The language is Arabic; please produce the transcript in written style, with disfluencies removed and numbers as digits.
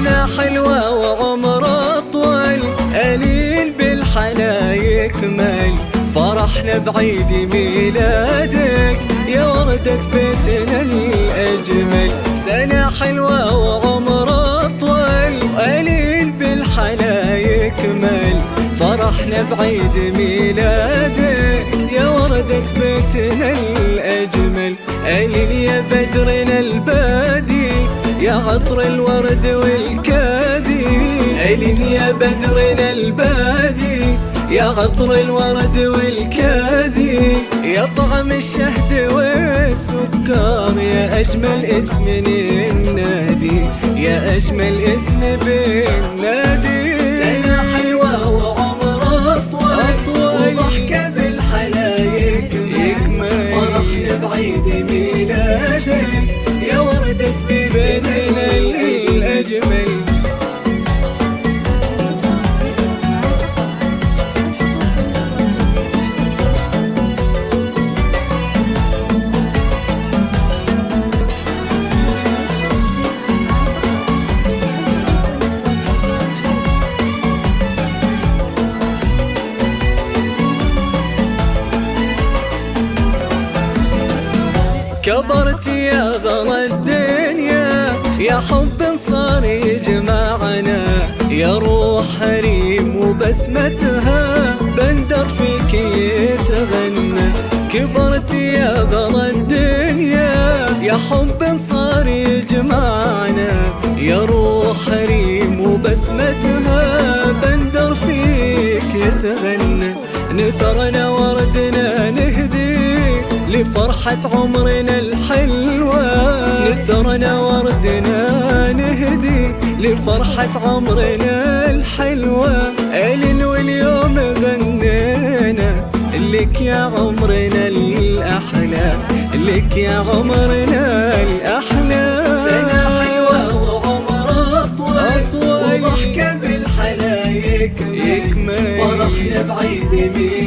سنة حلوة وعمر أطول، قليل بالحلا يكمل، فرحنا بعيد ميلادك يا وردة بيتنا الأجمل. سنة حلوة وعمر أطول، قليل بالحلا يكمل، فرحنا بعيد ميلادك يا وردة بيتنا الأجمل. أهلين يا بدرنا البادي يا عطر الورد والكادي، أهلين يا بدرنا البادي يا عطر الورد والكادي، يا طعم الشهد والسكر، يا أجمل اسم ننادي، يا أجمل اسم بالنادي. سنة حلوة وعمر أطول، وضحكة بالحلا يكمل، فرحنا بعيد ميلادك يا وردة بيتنا الأجمل. كبرت يا غلا الدنيا، يا حب صار يجمعنا، يا روح حريم وبسمتها بندر فيك يتغنى. كبرت يا غلا الدنيا، يا حب صار يجمعنا، يا روح حريم وبسمتها بندر فيك يتغنى. نثرنا وردنا نهدي لفرحة عمرنا الحلوة، نثرنا وردنا نهدي لفرحة عمرنا الحلوة. أهل واليوم غنينا لك يا عمرنا الأحلى، لك يا عمرنا الأحلى. سنة حلوة وعمر أطول، وضحكة بالحلا يكمل، فرحنا بعيد ميلادك